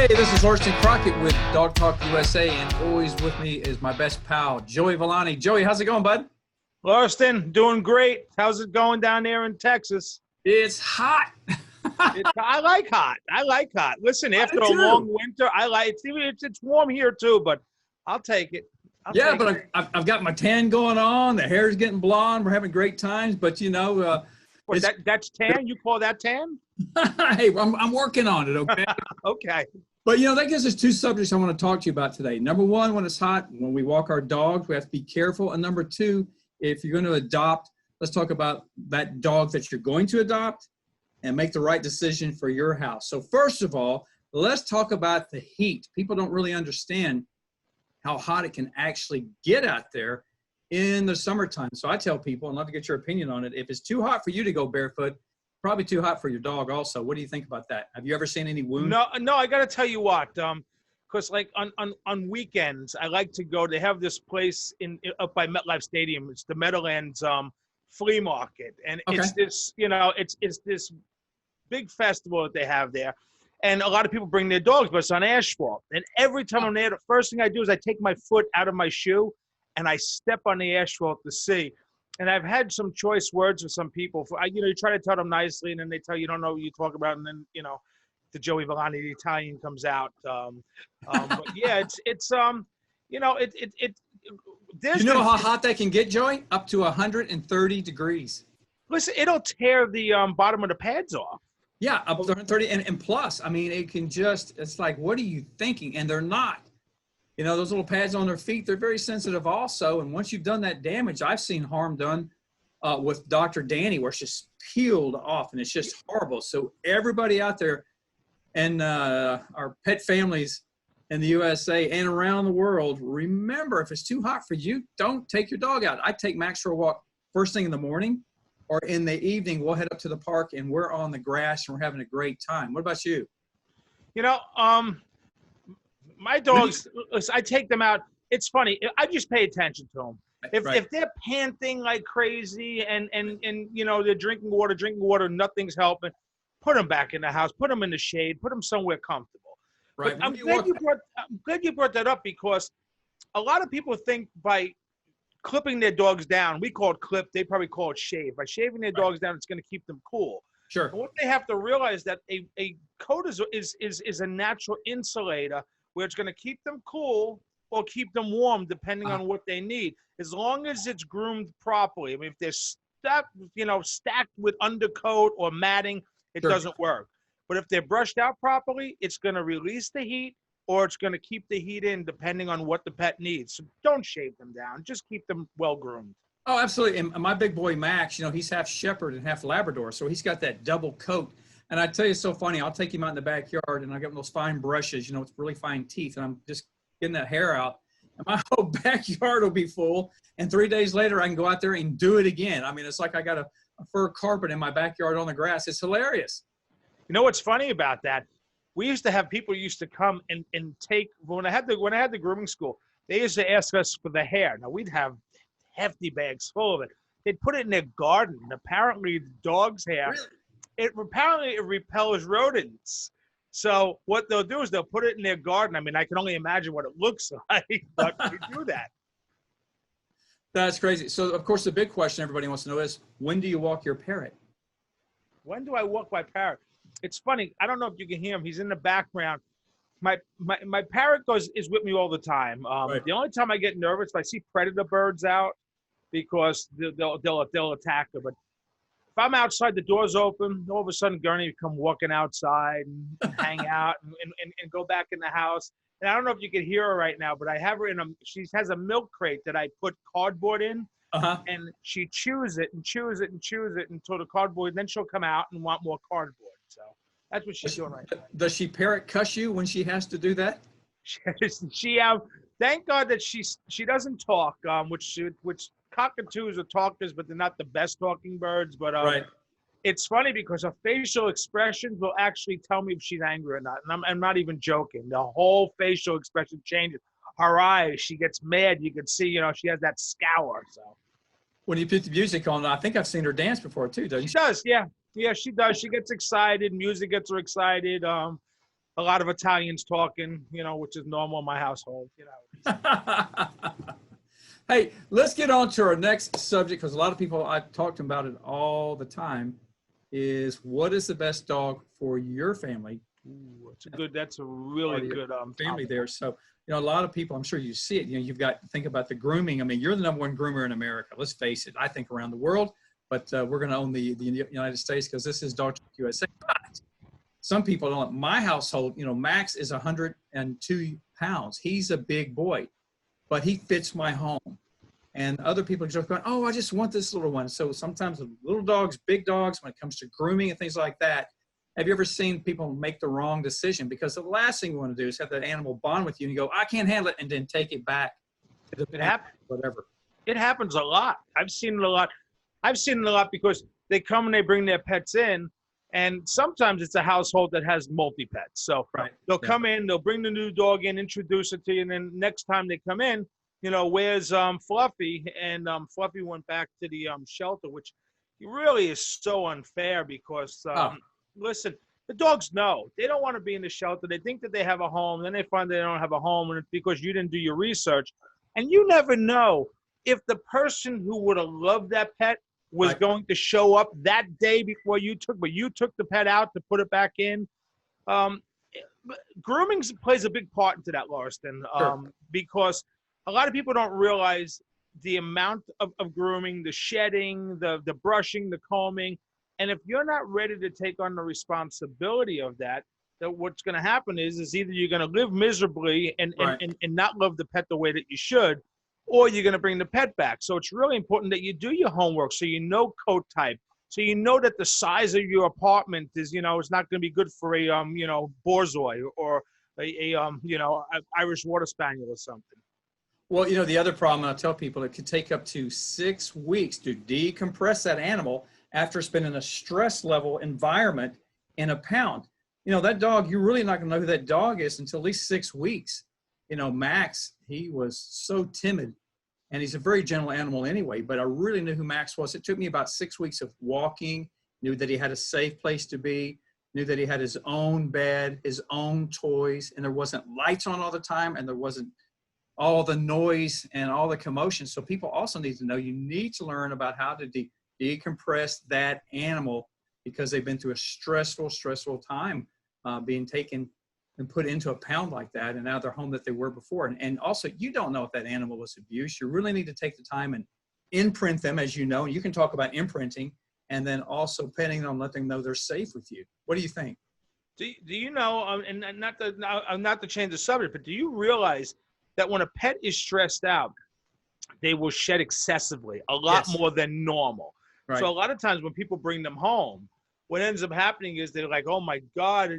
Hey, this is Lauriston Crockett with Dog Talk USA, and always with me is my best pal, Joey Villani. Joey, how's it going, bud? Lauriston, doing great. How's it going down there in Texas? It's hot. I like hot. I like hot. Listen, after a long winter, I like it. It's warm here too, but I'll take it. I've got my tan going on. The hair's getting blonde. We're having great times, but you know, that's tan. You call that tan? Hey, I'm working on it. Okay. Okay. But you know, that gives us two subjects I want to talk to you about today. Number one, when it's hot, when we walk our dogs, we have to be careful. And number two, if you're going to adopt, let's talk about that dog that you're going to adopt and make the right decision for your house. So first of all, let's talk about the heat. People don't really understand how hot it can actually get out there in the summertime. So I tell people, and I'd love to get your opinion on it, if it's too hot for you to go barefoot, probably too hot for your dog also. What do you think about that? Have you ever seen any wounds? No, I got to tell you what, because like on weekends, I like to go, they have this place up by MetLife Stadium. It's the Meadowlands flea market. And It's this, it's this big festival that they have there. And a lot of people bring their dogs, but it's on asphalt. And every time I'm there, the first thing I do is I take my foot out of my shoe and I step on the asphalt to see. And I've had some choice words with some people. You try to tell them nicely, and then they tell you don't know what you talk about, and then the Joey Villani, the Italian, comes out. But yeah, it's you know how hot that can get, Joey? Up to 130 degrees. Listen, it'll tear the bottom of the pads off. Yeah, up to 130, and plus, I mean, it can just, it's like, what are you thinking? And they're not. You know, those little pads on their feet, they're very sensitive also. And once you've done that damage, I've seen harm done with Dr. Danny, where it's just peeled off, and it's just horrible. So everybody out there and our pet families in the USA and around the world, remember, if it's too hot for you, don't take your dog out. I take Max for a walk first thing in the morning, or in the evening, we'll head up to the park and we're on the grass and we're having a great time. What about you? My dogs, I take them out. It's funny. I just pay attention to them. If they're panting like crazy and they're drinking water, nothing's helping, put them back in the house, put them in the shade, put them somewhere comfortable. Right. I'm glad you brought that up, because a lot of people think by clipping their dogs down, we call it clip, they probably call it shave. By shaving their dogs down, it's going to keep them cool. Sure. And what they have to realize that a coat is a natural insulator, where it's going to keep them cool or keep them warm, depending on what they need. As long as it's groomed properly. I mean, if they're stacked with undercoat or matting, it doesn't work. But if they're brushed out properly, it's going to release the heat, or it's going to keep the heat in, depending on what the pet needs. So don't shave them down. Just keep them well groomed. Oh, absolutely. And my big boy, Max, he's half Shepherd and half Labrador. So he's got that double coat. And I tell you, it's so funny. I'll take him out in the backyard, and I get those fine brushes, it's really fine teeth, and I'm just getting that hair out. And my whole backyard will be full. And 3 days later, I can go out there and do it again. I mean, it's like I got a fur carpet in my backyard on the grass. It's hilarious. You know what's funny about that? We used to have people used to come and take, when I had the grooming school, they used to ask us for the hair. Now, we'd have hefty bags full of it. They'd put it in their garden. And apparently, the dog's hair. Really? It repels rodents. So what they'll do is they'll put it in their garden. I mean, I can only imagine what it looks like, but we do that. That's crazy. So, of course, the big question everybody wants to know is, when do you walk your parrot? When do I walk my parrot? It's funny. I don't know if you can hear him. He's in the background. My parrot is with me all the time. The only time I get nervous, if I see predator birds out, because they'll attack her. But if I'm outside, the door's open, all of a sudden Gurney would come walking outside and hang out and go back in the house. And I don't know if you can hear her right now, but I have her she has a milk crate that I put cardboard in. And she chews it and chews it and chews it until the cardboard, then she'll come out and want more cardboard. So that's what she's doing right now. Does she parrot cuss you when she has to do that? She thank God that she doesn't talk, which cockatoos are talkers, but they're not the best talking birds. But it's funny because her facial expressions will actually tell me if she's angry or not. And I'm not even joking. The whole facial expression changes. Her eyes, she gets mad. You can see, she has that scour. So when you put the music on, I think I've seen her dance before too, doesn't she? She does, yeah. Yeah, she does. She gets excited. Music gets her excited. a lot of Italians talking, which is normal in my household. Hey, let's get on to our next subject, because a lot of people, I talk to them about it all the time, is what is the best dog for your family? Ooh, that's a really good family topic. there. So, a lot of people, I'm sure you see it, you've got to think about the grooming. I mean, you're the #1 groomer in America. Let's face it, I think around the world, but we're going to own the United States because this is Dog USA. But some people don't. My household, Max is 102 pounds. He's a big boy, but he fits my home. And other people are just going, oh, I just want this little one. So sometimes little dogs, big dogs, when it comes to grooming and things like that, have you ever seen people make the wrong decision? Because the last thing you want to do is have that animal bond with you and you go, I can't handle it, and then take it back to the whatever. It happens a lot. I've seen it a lot. I've seen it a lot because they come and they bring their pets in, and sometimes it's a household that has multi-pets. So they'll come in, they'll bring the new dog in, introduce it to you, and then next time they come in, where's Fluffy? And Fluffy went back to the shelter, which really is so unfair because, listen, the dogs know. They don't want to be in the shelter. They think that they have a home. Then they find they don't have a home, and it's because you didn't do your research. And you never know if the person who would have loved that pet was going to show up that day before you took the pet out to put it back in. Grooming plays a big part into that, Lauriston, because a lot of people don't realize the amount of grooming, the shedding, the brushing, the combing. And if you're not ready to take on the responsibility of that what's going to happen is either you're going to live miserably and not love the pet the way that you should, or you're going to bring the pet back. So it's really important that you do your homework so you know coat type, so you know that the size of your apartment is, is not going to be good for a, Borzoi or a Irish Water Spaniel or something. Well, the other problem, I tell people, it could take up to 6 weeks to decompress that animal after it's been in a stress level environment in a pound. That dog, you're really not going to know who that dog is until at least 6 weeks. Max, he was so timid, and he's a very gentle animal anyway, but I really knew who Max was. It took me about 6 weeks of walking, knew that he had a safe place to be, knew that he had his own bed, his own toys, and there wasn't lights on all the time, and there wasn't all the noise and all the commotion. So people also need to know, you need to learn about how to decompress that animal, because they've been through a stressful time being taken and put into a pound like that, and out of their home that they were before. And also, you don't know if that animal was abused. You really need to take the time and imprint them, as you know. You can talk about imprinting, and then also petting them, letting them know they're safe with you. What do you think? Do you know, and not to change the subject, but do you realize that when a pet is stressed out, they will shed excessively, a lot more than normal. Right. So a lot of times when people bring them home, what ends up happening is they're like, oh my God,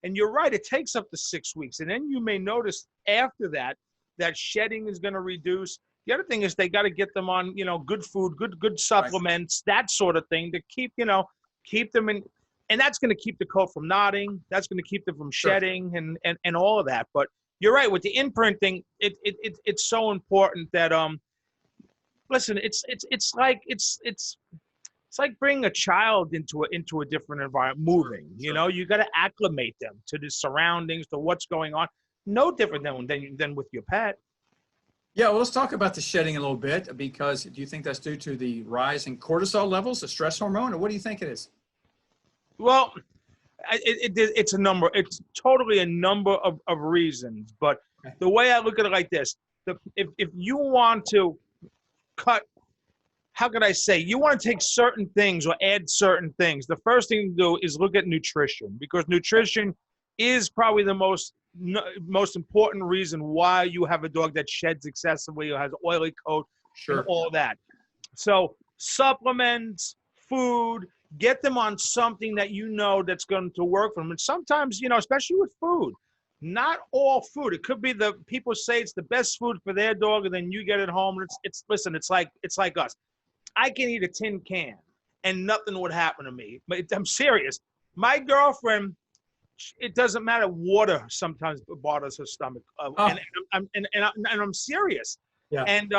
and you're right, it takes up to 6 weeks. And then you may notice after that shedding is going to reduce. The other thing is they got to get them on, good food, good supplements, that sort of thing to keep them in. And that's going to keep the coat from knotting. That's going to keep them from shedding and all of that. But you're right, with the imprinting, it's so important that listen, it's like bringing a child into a different environment, moving. You got to acclimate them to the surroundings, to what's going on. No different than with your pet. Yeah, well, let's talk about the shedding a little bit, because do you think that's due to the rise in cortisol levels, the stress hormone, or what do you think it is? Well, it's a number. It's totally a number of reasons. But the way I look at it like this, if you want to cut, how could I say, you want to take certain things or add certain things, the first thing to do is look at nutrition, because nutrition is probably the most important reason why you have a dog that sheds excessively or has oily coat and all that. So supplements, food, get them on something that that's going to work for them. And sometimes, especially with food, not all food. It could be people say it's the best food for their dog, and then you get it home. And listen, it's like us. I can eat a tin can and nothing would happen to me. But I'm serious. My girlfriend, it doesn't matter. Water sometimes bothers her stomach, and I'm serious. Yeah. And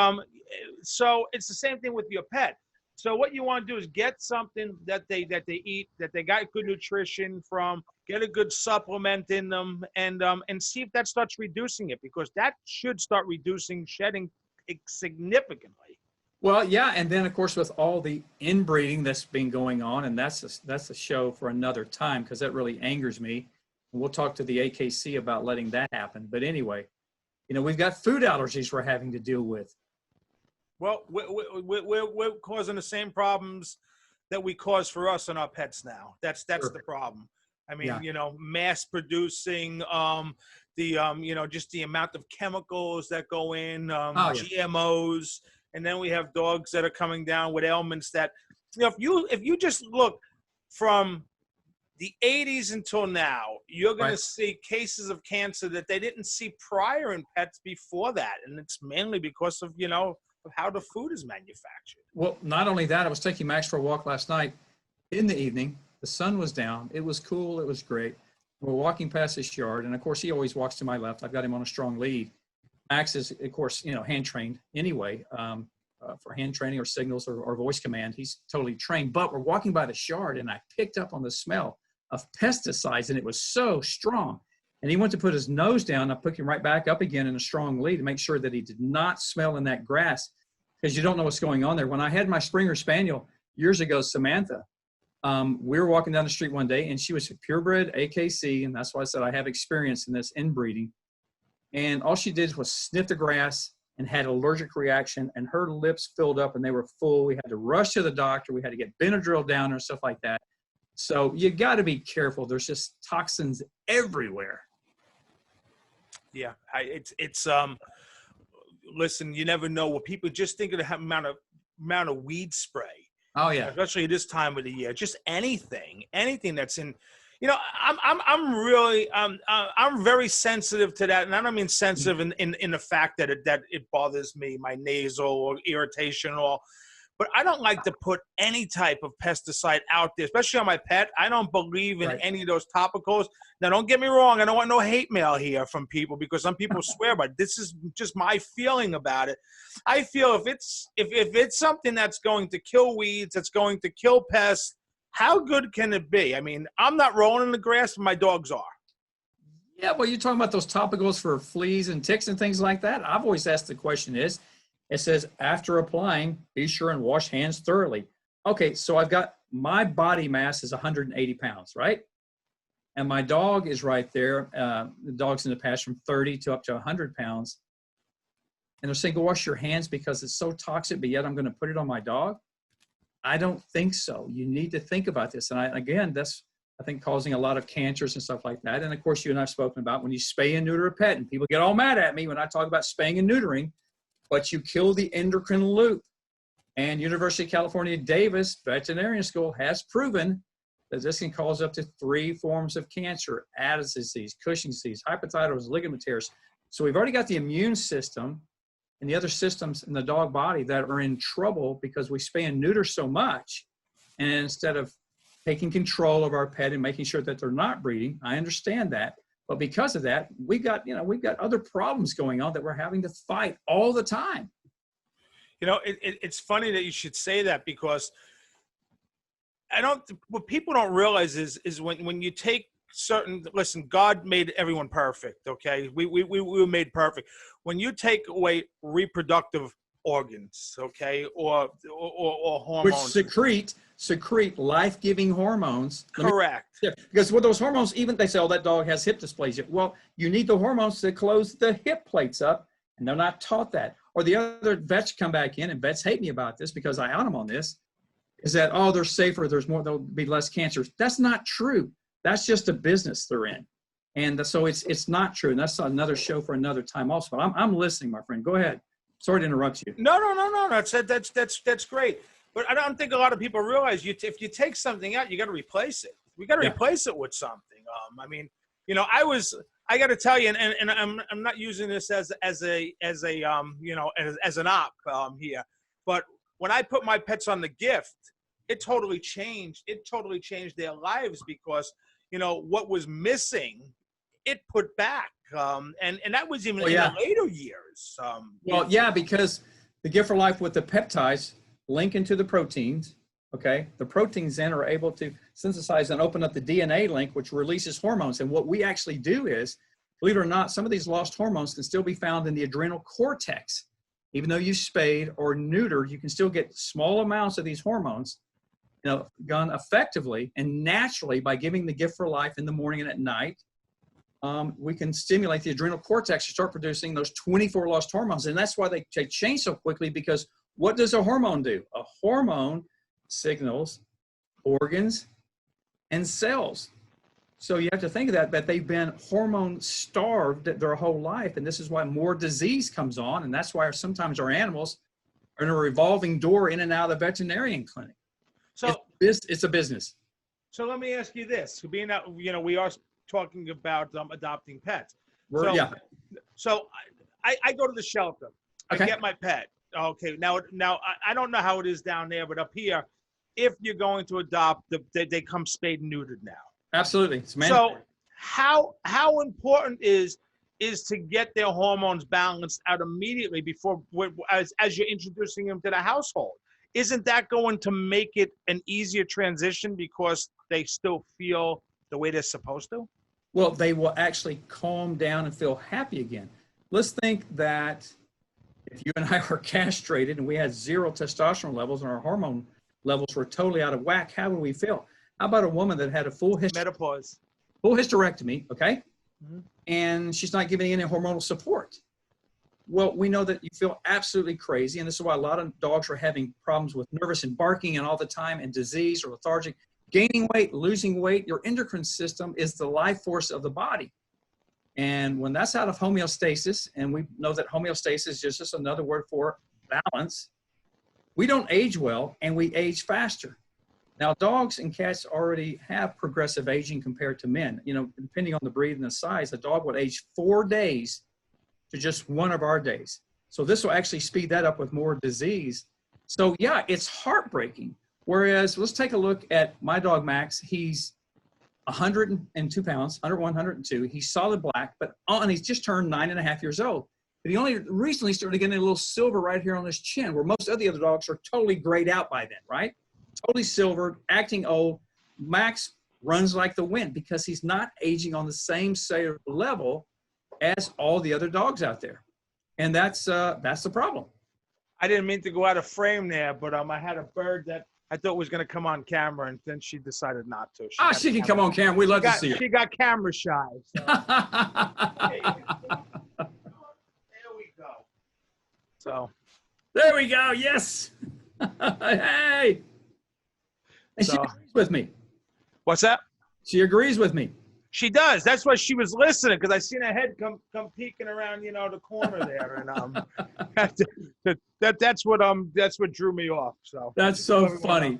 so it's the same thing with your pet. So what you want to do is get something that they eat, that they got good nutrition from, get a good supplement in them, and see if that starts reducing it, because that should start reducing shedding significantly. Well, yeah, and then of course with all the inbreeding that's been going on, and that's a show for another time because that really angers me. We'll talk to the AKC about letting that happen. But anyway, we've got food allergies we're having to deal with. Well, we're causing the same problems that we cause for us and our pets now. That's Sure. the problem. I mean, Yeah. mass producing, just the amount of chemicals that go in, Oh, yeah. GMOs, and then we have dogs that are coming down with ailments that, if you just look from the 80s until now, you're going to see cases of cancer that they didn't see prior in pets before that, and it's mainly because of of how the food is manufactured. Well, not only that, I was taking Max for a walk last night in the evening. The sun was down. It was cool. It was great. We're walking past his yard, and of course, he always walks to my left. I've got him on a strong lead. Max is, of course, hand trained anyway for hand training or signals or voice command. He's totally trained. But we're walking by the yard, and I picked up on the smell of pesticides, and it was so strong. And he went to put his nose down. I put him right back up again in a strong lead to make sure that he did not smell in that grass, because you don't know what's going on there. When I had my Springer Spaniel years ago, Samantha, we were walking down the street one day, and she was a purebred AKC, and that's why I said I have experience in this inbreeding. And all she did was sniff the grass and had an allergic reaction, and her lips filled up, and they were full. We had to rush to the doctor. We had to get Benadryl down and stuff like that. So you got to be careful. There's just toxins everywhere. Yeah, listen, you never know what people just think of the amount of weed spray. Oh yeah, especially this time of the year. Just anything that's in. I'm very sensitive to that, and I don't mean sensitive in the fact that it bothers me, my nasal or irritation or. But I don't like to put any type of pesticide out there, especially on my pet. I don't believe in any of those topicals. Now, don't get me wrong. I don't want no hate mail here from people, because some people swear, but this is just my feeling about it. I feel if it's something that's going to kill weeds, that's going to kill pests, how good can it be? I mean, I'm not rolling in the grass, but my dogs are. Yeah, well, you're talking about those topicals for fleas and ticks and things like that. I've always asked the question it says, after applying, be sure and wash hands thoroughly. Okay, so I've got my body mass is 180 pounds, right? And my dog is right there. The dog's in the past from 30 to up to 100 pounds. And they're saying, go wash your hands because it's so toxic, but yet I'm going to put it on my dog? I don't think so. You need to think about this. And again, that's, I think, causing a lot of cancers and stuff like that. And of course, you and I have spoken about when you spay and neuter a pet, and people get all mad at me when I talk about spaying and neutering, but you kill the endocrine loop. And University of California, Davis Veterinarian School has proven that this can cause up to 3 forms of cancer: Addis disease, Cushing's disease, hepatitis, ligament tears. So we've already got the immune system and the other systems in the dog body that are in trouble because we spay and neuter so much. And instead of taking control of our pet and making sure that they're not breeding, I understand that. But because of that, we've got other problems going on that we're having to fight all the time. It's funny that you should say that, because what people don't realize is when you take listen, God made everyone perfect. Okay. We were made perfect. When you take away reproductive organs, okay, or hormones, which secrete life-giving hormones. Correct. Because with those hormones, even they say, oh, that dog has hip dysplasia. Well, you need the hormones to close the hip plates up, and they're not taught that. Or the other vets come back in, and vets hate me about this because I out them on this, is that, oh, they're safer, there'll be less cancers. That's not true. That's just a business they're in. And so it's not true. And that's another show for another time also. But I'm listening, my friend. Go ahead. Sorry to interrupt you. No. That's great. But I don't think a lot of people realize if you take something out, you got to replace it. We got to replace it with something. I mean, I got to tell you, and I'm not using this as an op here, but when I put my pets on the gift, it totally changed. It totally changed their lives, because what was missing, it put back, and that was even in the later years. Because the gift for life with the peptides link into the proteins. Okay, the proteins then are able to synthesize and open up the DNA link, which releases hormones. And what we actually do is, believe it or not, some of these lost hormones can still be found in the adrenal cortex. Even though you spayed or neutered, you can still get small amounts of these hormones, done effectively and naturally by giving the gift for life in the morning and at night. We can stimulate the adrenal cortex to start producing those 24 lost hormones. And that's why they change so quickly, because what does a hormone do? A hormone signals organs and cells. So you have to think of that they've been hormone starved their whole life. And this is why more disease comes on. And that's why sometimes our animals are in a revolving door in and out of the veterinarian clinic. So it's a business. So let me ask you this, being out, we are talking about adopting pets. So I go to the shelter. Okay. I get my pet. Okay. Now I don't know how it is down there, but up here, if you're going to adopt, they come spayed and neutered now. Absolutely. So how important is to get their hormones balanced out immediately before, as you're introducing them to the household? Isn't that going to make it an easier transition because they still feel the way they're supposed to? Well, they will actually calm down and feel happy again. Let's think that if you and I were castrated and we had 0 testosterone levels and our hormone levels were totally out of whack, how would we feel? How about a woman that had a full hysterectomy, okay? Mm-hmm. And she's not giving any hormonal support. Well, we know that you feel absolutely crazy, and this is why a lot of dogs are having problems with nervous and barking and all the time, and disease or lethargic, gaining weight, losing weight. Your endocrine system is the life force of the body. And when that's out of homeostasis, and we know that homeostasis is just another word for balance, we don't age well, and we age faster. Now, dogs and cats already have progressive aging compared to men. Depending on the breed and the size, a dog would age 4 days to just 1 of our days. So this will actually speed that up with more disease. So yeah, it's heartbreaking. Whereas let's take a look at my dog, Max. He's 102 pounds, 101, 102. He's solid black, and he's just turned 9.5 years old. But he only recently started getting a little silver right here on his chin, where most of the other dogs are totally grayed out by then, right? Totally silvered, acting old. Max runs like the wind because he's not aging on the same cellular level as all the other dogs out there. And that's the problem. I didn't mean to go out of frame there, but I had a bird that I thought was going to come on camera, and then she decided not to. She can come on camera. We love to see her. She got camera shy. So. There we go. So. There we go. Yes. Hey. And she agrees with me. What's that? She agrees with me. She does. That's why she was listening, because I seen her head come peeking around, the corner there, and that's what drew me off. So that's so funny.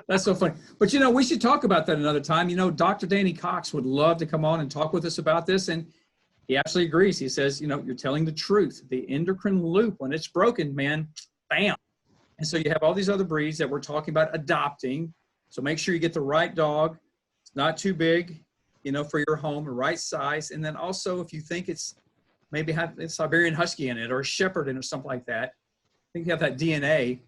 That's so funny. But we should talk about that another time. Dr. Danny Cox would love to come on and talk with us about this, and he absolutely agrees. He says, you're telling the truth. The endocrine loop, when it's broken, man, bam. And so you have all these other breeds that we're talking about adopting. So make sure you get the right dog. It's not too big, for your home, the right size. And then also, if you think it's maybe have a Siberian Husky in it or a Shepherd in it or something like that, I think you have that DNA,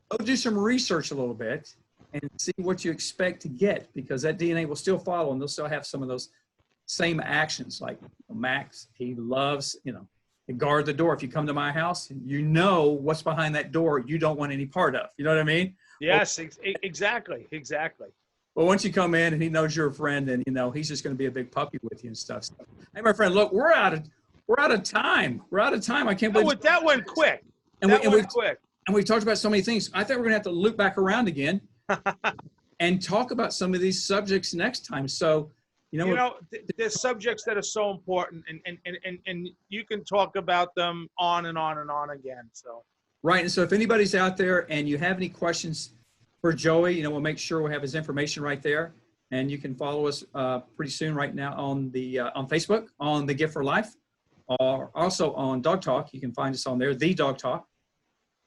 go do some research a little bit and see what you expect to get, because that DNA will still follow and they'll still have some of those same actions. Like Max, he loves, to guard the door. If you come to my house, what's behind that door you don't want any part of. You know what I mean? Yes, exactly. Well, once you come in and he knows you're a friend, and he's just going to be a big puppy with you and stuff. So, hey, my friend, look, we're out of time. I can't believe that went quick. And we talked about so many things. I think we're going to have to loop back around again and talk about some of these subjects next time. So, there's subjects that are so important, and you can talk about them on and on and on again. So. Right. And so if anybody's out there and you have any questions for Joey, we'll make sure we'll have his information right there. And you can follow us pretty soon right now on Facebook, on The Gift for Life, or also on Dog Talk. You can find us on there, The Dog Talk.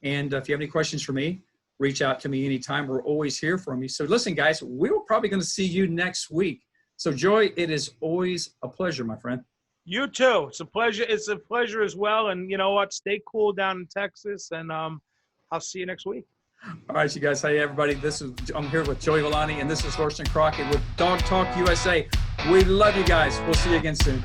And if you have any questions for me, reach out to me anytime. We're always here for you. So listen, guys, we're probably going to see you next week. So Joey, it is always a pleasure, my friend. You too. It's a pleasure. It's a pleasure as well. And you know what? Stay cool down in Texas, and I'll see you next week. All right, you guys. Hey, everybody. I'm here with Joey Villani, and this is Lauriston Crockett with Dog Talk USA. We love you guys. We'll see you again soon.